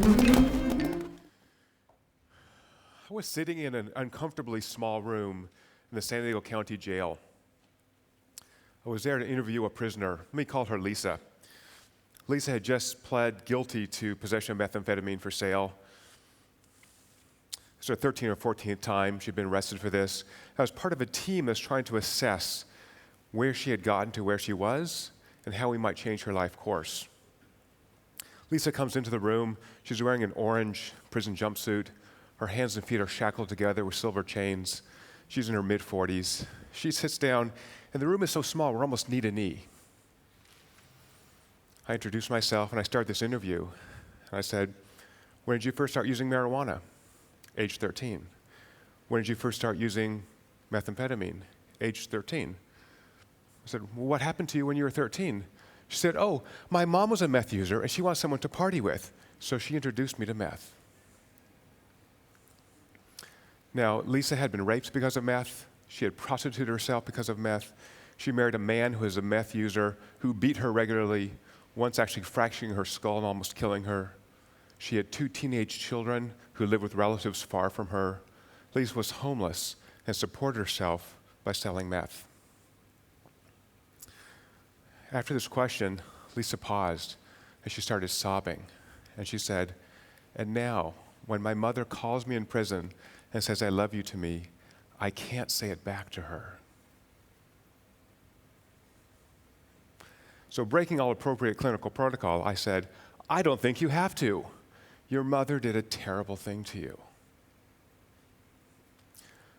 I was sitting in an uncomfortably small room in the San Diego County Jail. I was there to interview a prisoner. Let me call her Lisa. Lisa had just pled guilty to possession of methamphetamine for sale. It's her 13th or 14th time she'd been arrested for this. I was part of a team that's trying to assess where she had gotten to where she was and how we might change her life course. Lisa comes into the room. She's wearing an orange prison jumpsuit. Her hands and feet are shackled together with silver chains. She's in her mid-40s. She sits down, and the room is so small, we're almost knee to knee. I introduced myself, and I started this interview. And I said, when did you first start using marijuana? Age 13. When did you first start using methamphetamine? Age 13. I said, well, what happened to you when you were 13? She said, oh, my mom was a meth user, and she wants someone to party with. So she introduced me to meth. Now, Lisa had been raped because of meth. She had prostituted herself because of meth. She married a man who was a meth user who beat her regularly, once actually fracturing her skull and almost killing her. She had 2 teenage children who lived with relatives far from her. Lisa was homeless and supported herself by selling meth. After this question, Lisa paused and she started sobbing. And she said, and now, when my mother calls me in prison and says, I love you to me, I can't say it back to her. So breaking all appropriate clinical protocol, I said, I don't think you have to. Your mother did a terrible thing to you.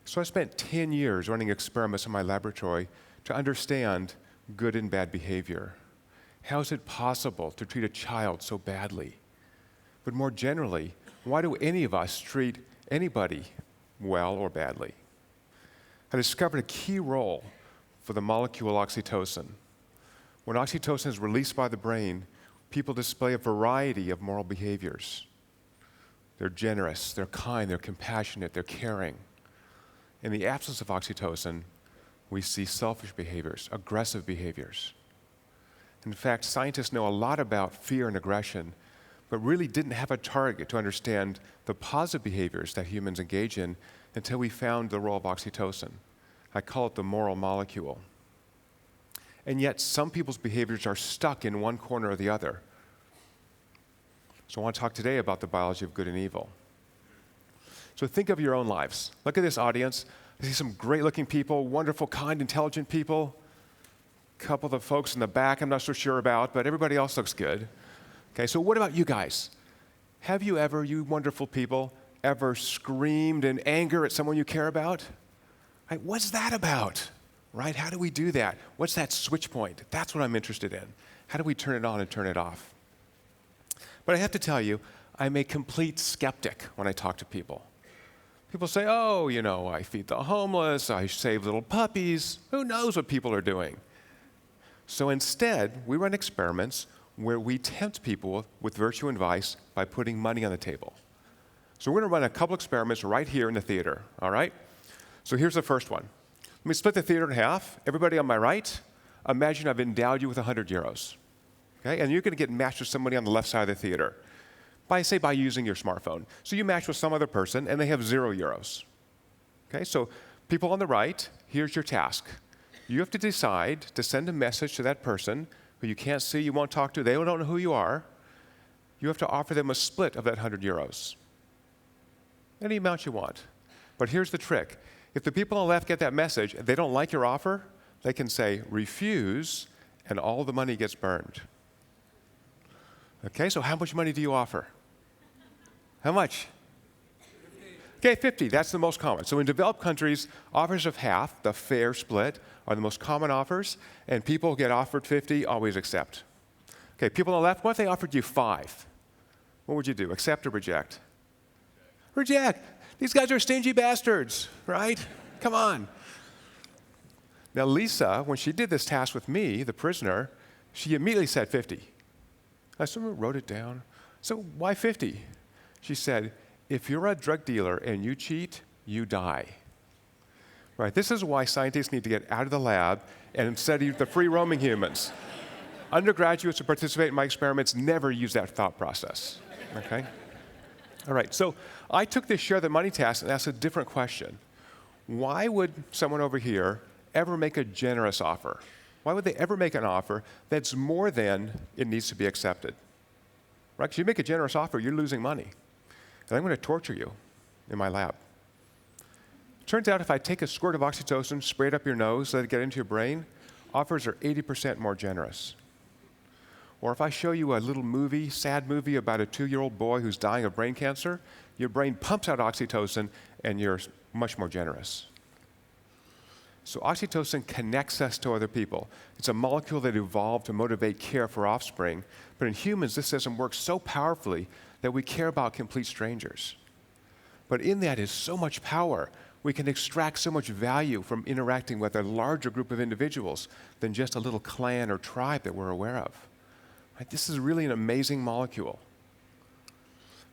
So I spent 10 years running experiments in my laboratory to understand good and bad behavior. How is it possible to treat a child so badly? But more generally, why do any of us treat anybody well or badly? I discovered a key role for the molecule oxytocin. When oxytocin is released by the brain, people display a variety of moral behaviors. They're generous, they're kind, they're compassionate, they're caring. In the absence of oxytocin, we see selfish behaviors, aggressive behaviors. In fact, scientists know a lot about fear and aggression, but really didn't have a target to understand the positive behaviors that humans engage in until we found the role of oxytocin. I call it the moral molecule. And yet, some people's behaviors are stuck in one corner or the other. So I want to talk today about the biology of good and evil. So think of your own lives. Look at this audience. I see some great-looking people, wonderful, kind, intelligent people. A couple of the folks in the back I'm not so sure about, but everybody else looks good. Okay, so what about you guys? Have you ever, you wonderful people, ever screamed in anger at someone you care about? Right, what's that about? Right? How do we do that? What's that switch point? That's what I'm interested in. How do we turn it on and turn it off? But I have to tell you, I'm a complete skeptic when I talk to people. People say, oh, you know, I feed the homeless, I save little puppies. Who knows what people are doing? So instead, we run experiments where we tempt people with virtue and vice by putting money on the table. So we're going to run a couple experiments right here in the theater, all right? So here's the first one. Let me split the theater in half. Everybody on my right, imagine I've endowed you with 100 euros. Okay? And you're going to get matched with somebody on the left side of the theater by using your smartphone. So you match with some other person, and they have 0 euros. Okay? So people on the right, here's your task. You have to decide to send a message to that person who you can't see, you won't talk to, they don't know who you are. You have to offer them a split of that 100 euros. Any amount you want. But here's the trick. If the people on the left get that message and they don't like your offer, they can say refuse, and all the money gets burned. Okay, so how much money do you offer? How much? 50. Okay, 50, that's the most common. So in developed countries, offers of half, the fair split, are the most common offers, and people who get offered 50 always accept. Okay, people on the left, what if they offered you 5? What would you do, accept or reject? Reject. These guys are stingy bastards, right? Come on. Now Lisa, when she did this task with me, the prisoner, she immediately said 50. I sort of wrote it down. So why 50? She said, if you're a drug dealer and you cheat, you die. Right, this is why scientists need to get out of the lab and study the free-roaming humans. Undergraduates who participate in my experiments never use that thought process, okay? All right, so I took this share the money task and asked a different question. Why would someone over here ever make a generous offer? Why would they ever make an offer that's more than it needs to be accepted? Right? Because you make a generous offer, you're losing money. And I'm going to torture you in my lab. Turns out if I take a squirt of oxytocin, spray it up your nose, let it get into your brain, offers are 80% more generous. Or if I show you a little movie, sad movie about a 2-year-old boy who's dying of brain cancer, your brain pumps out oxytocin and you're much more generous. So oxytocin connects us to other people. It's a molecule that evolved to motivate care for offspring, but in humans this system works so powerfully that we care about complete strangers. But in that is so much power. We can extract so much value from interacting with a larger group of individuals than just a little clan or tribe that we're aware of. Right? This is really an amazing molecule.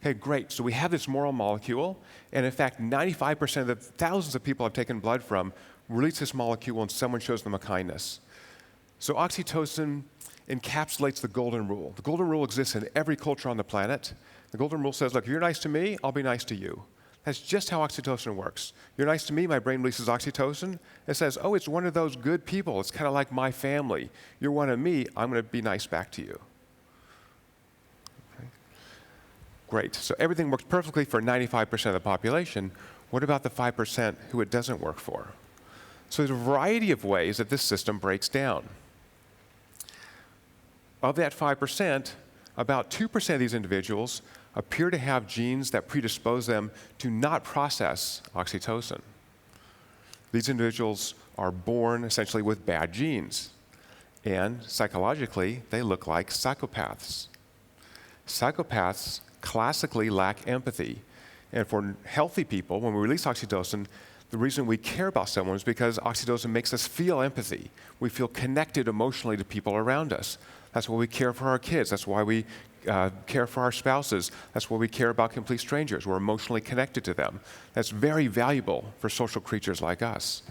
Okay, great. So we have this moral molecule, and in fact, 95% of the thousands of people I've taken blood from release this molecule when someone shows them a kindness. So oxytocin encapsulates the golden rule. The golden rule exists in every culture on the planet. The golden rule says, look, if you're nice to me, I'll be nice to you. That's just how oxytocin works. You're nice to me, my brain releases oxytocin. It says, oh, it's one of those good people. It's kind of like my family. You're one of me, I'm going to be nice back to you. Okay. Great. So everything works perfectly for 95% of the population. What about the 5% who it doesn't work for? So there's a variety of ways that this system breaks down. Of that 5%, about 2% of these individuals appear to have genes that predispose them to not process oxytocin. These individuals are born essentially with bad genes, and psychologically, they look like psychopaths. Psychopaths classically lack empathy, and for healthy people, when we release oxytocin, the reason we care about someone is because oxytocin makes us feel empathy. We feel connected emotionally to people around us. That's why we care for our kids. That's why we care for our spouses. That's why we care about complete strangers. We're emotionally connected to them. That's very valuable for social creatures like us.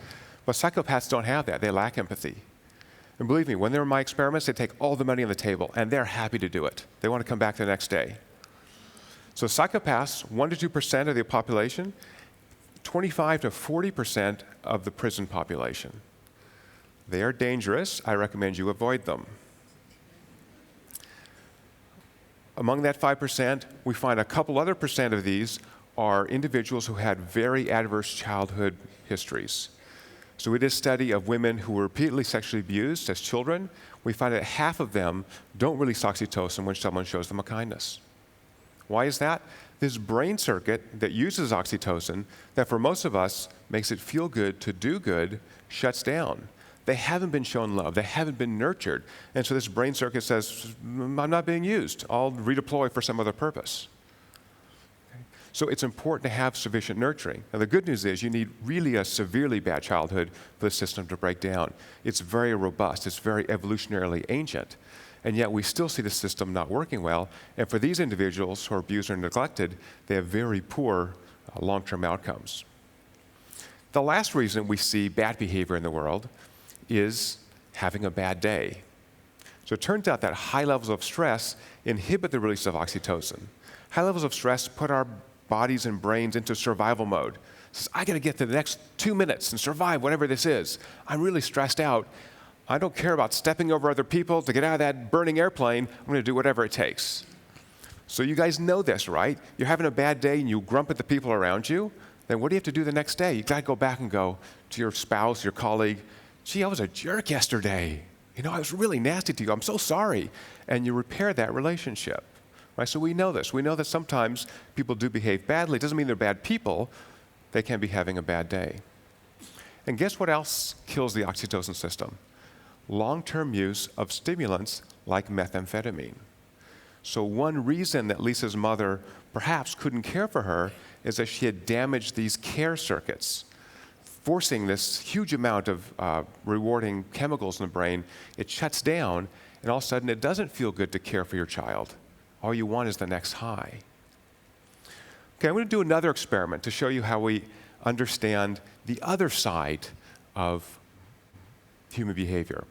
But psychopaths don't have that. They lack empathy. And believe me, when they're in my experiments, they take all the money on the table, and they're happy to do it. They want to come back the next day. So psychopaths, 1 to 2% of the population, 25 to 40% of the prison population. They are dangerous. I recommend you avoid them. Among that 5%, we find a couple other percent of these are individuals who had very adverse childhood histories. So we did a study of women who were repeatedly sexually abused as children. We find that half of them don't release oxytocin when someone shows them a kindness. Why is that? This brain circuit that uses oxytocin, that for most of us makes it feel good to do good, shuts down. They haven't been shown love. They haven't been nurtured. And so this brain circuit says, I'm not being used. I'll redeploy for some other purpose. Okay? So it's important to have sufficient nurturing. Now the good news is you need really a severely bad childhood for the system to break down. It's very robust. It's very evolutionarily ancient. And yet we still see the system not working well. And for these individuals who are abused or neglected, they have very poor long-term outcomes. The last reason we see bad behavior in the world is having a bad day. So it turns out that high levels of stress inhibit the release of oxytocin. High levels of stress put our bodies and brains into survival mode. It says, I got to get to the next 2 minutes and survive whatever this is. I'm really stressed out. I don't care about stepping over other people to get out of that burning airplane. I'm going to do whatever it takes. So you guys know this, right? You're having a bad day and you grump at the people around you. Then what do you have to do the next day? You've got to go back and go to your spouse, your colleague, gee, I was a jerk yesterday. You know, I was really nasty to you. I'm so sorry. And you repair that relationship. Right? So we know this. We know that sometimes people do behave badly. It doesn't mean they're bad people. They can be having a bad day. And guess what else kills the oxytocin system? Long-term use of stimulants like methamphetamine. So one reason that Lisa's mother perhaps couldn't care for her is that she had damaged these care circuits, forcing this huge amount of rewarding chemicals in the brain. It shuts down, and all of a sudden it doesn't feel good to care for your child. All you want is the next high. Okay, I'm going to do another experiment to show you how we understand the other side of human behavior.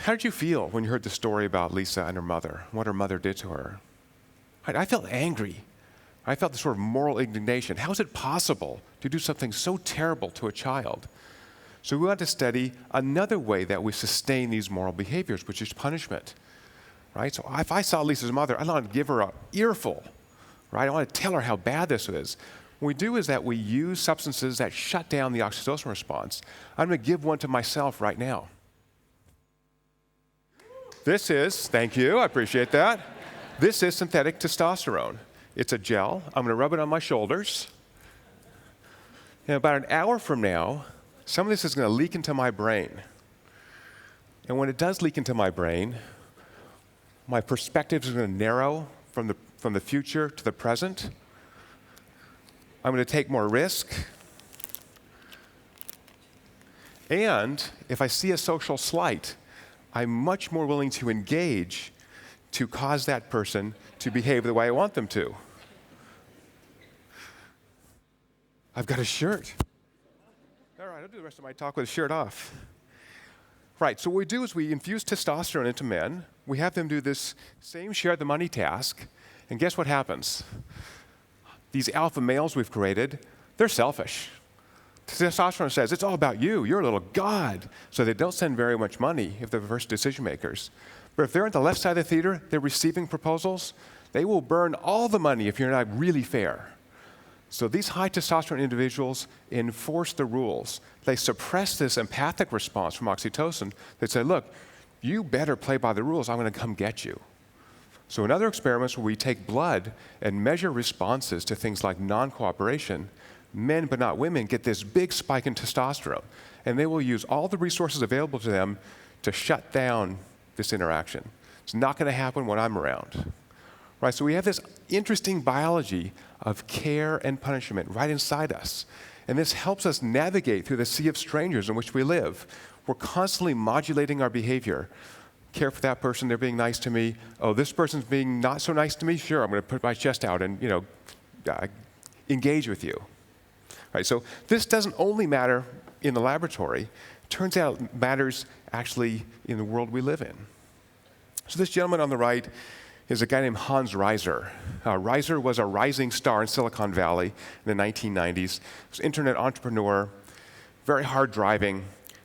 How did you feel when you heard the story about Lisa and her mother, what her mother did to her? Right? I felt angry. I felt this sort of moral indignation. How is it possible to do something so terrible to a child? So we want to study another way that we sustain these moral behaviors, which is punishment. Right? So if I saw Lisa's mother, I want to give her an earful. Right? I want to tell her how bad this is. What we do is that we use substances that shut down the oxytocin response. I'm going to give one to myself right now. This is, thank you, I appreciate that. This is synthetic testosterone. It's a gel. I'm going to rub it on my shoulders. And about an hour from now, some of this is going to leak into my brain. And when it does leak into my brain, my perspective is going to narrow from the future to the present. I'm going to take more risk. And if I see a social slight, I'm much more willing to engage to cause that person to behave the way I want them to. I've got a shirt. All right, I'll do the rest of my talk with a shirt off. Right, so what we do is we infuse testosterone into men. We have them do this same share the money task. And guess what happens? These alpha males we've created, they're selfish. Testosterone says, it's all about you. You're a little god. So they don't send very much money if they're the first decision makers. But if they're on the left side of the theater, they're receiving proposals, they will burn all the money if you're not really fair. So these high testosterone individuals enforce the rules. They suppress this empathic response from oxytocin. They say, look, you better play by the rules. I'm going to come get you. So in other experiments where we take blood and measure responses to things like non-cooperation, men but not women get this big spike in testosterone. And they will use all the resources available to them to shut down this interaction. It's not going to happen when I'm around. Right, so we have this interesting biology of care and punishment right inside us. And this helps us navigate through the sea of strangers in which we live. We're constantly modulating our behavior. Care for that person, they're being nice to me. Oh, this person's being not so nice to me? Sure, I'm going to put my chest out and, engage with you. Right, so this doesn't only matter in the laboratory. It turns out it matters actually in the world we live in. So this gentleman on the right is a guy named Hans Reiser. Reiser was a rising star in Silicon Valley in the 1990s. He was an internet entrepreneur, very hard driving,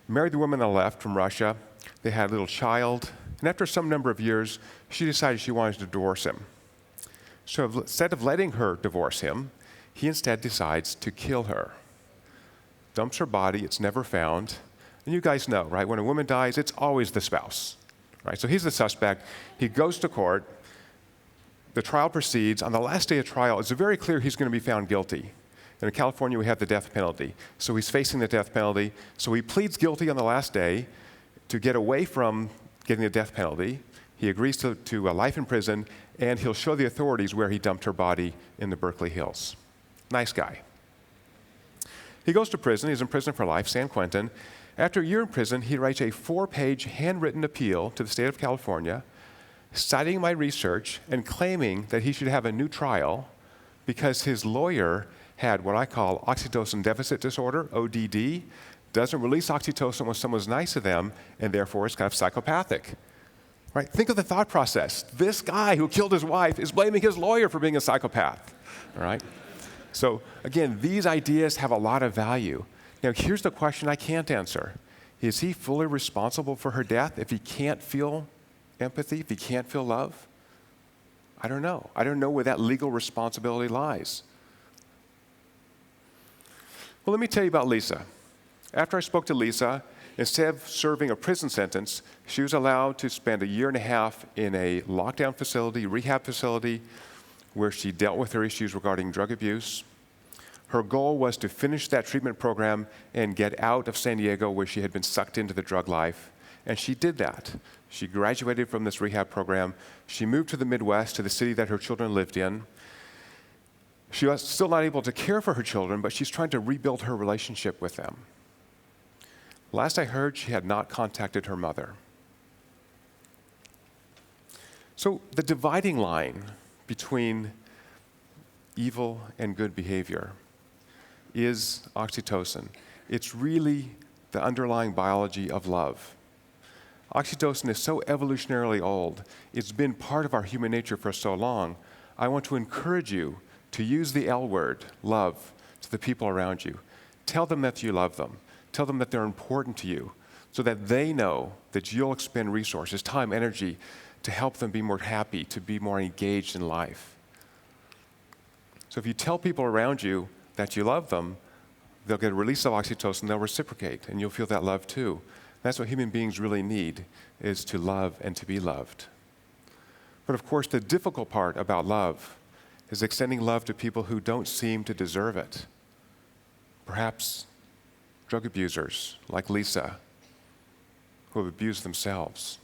married the woman on the left from Russia. They had a little child. And after some number of years, she decided she wanted to divorce him. So instead of letting her divorce him, he instead decides to kill her. Dumps her body, it's never found. And you guys know, right? When a woman dies, it's always the spouse. Right? So he's the suspect. He goes to court. The trial proceeds. On the last day of trial, it's very clear he's going to be found guilty. And in California, we have the death penalty. So he's facing the death penalty. So he pleads guilty on the last day to get away from getting the death penalty. He agrees to life in prison, and he'll show the authorities where he dumped her body in the Berkeley Hills. Nice guy. He goes to prison. He's in prison for life, San Quentin. After a year in prison, he writes a 4-page handwritten appeal to the state of California, citing my research and claiming that he should have a new trial because his lawyer had what I call oxytocin deficit disorder, ODD, doesn't release oxytocin when someone's nice to them, and therefore is kind of psychopathic. Right? Think of the thought process. This guy who killed his wife is blaming his lawyer for being a psychopath. All right? So again, these ideas have a lot of value. Now, here's the question I can't answer. Is he fully responsible for her death if he can't feel empathy, if he can't feel love? I don't know. I don't know where that legal responsibility lies. Well, let me tell you about Lisa. After I spoke to Lisa, instead of serving a prison sentence, she was allowed to spend 1.5 years in a lockdown facility, rehab facility, where she dealt with her issues regarding drug abuse. Her goal was to finish that treatment program and get out of San Diego, where she had been sucked into the drug life. And she did that. She graduated from this rehab program. She moved to the Midwest, to the city that her children lived in. She was still not able to care for her children, but she's trying to rebuild her relationship with them. Last I heard, she had not contacted her mother. So the dividing line between evil and good behavior is oxytocin. It's really the underlying biology of love. Oxytocin is so evolutionarily old. It's been part of our human nature for so long. I want to encourage you to use the L word, love, to the people around you. Tell them that you love them. Tell them that they're important to you so that they know that you'll expend resources, time, energy to help them be more happy, to be more engaged in life. So if you tell people around you that you love them, they'll get a release of oxytocin, they'll reciprocate, and you'll feel that love too. That's what human beings really need, is to love and to be loved. But of course, the difficult part about love is extending love to people who don't seem to deserve it. Perhaps drug abusers like Lisa, who have abused themselves.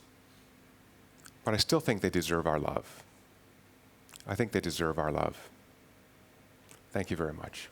But I still think they deserve our love. I think they deserve our love. Thank you very much.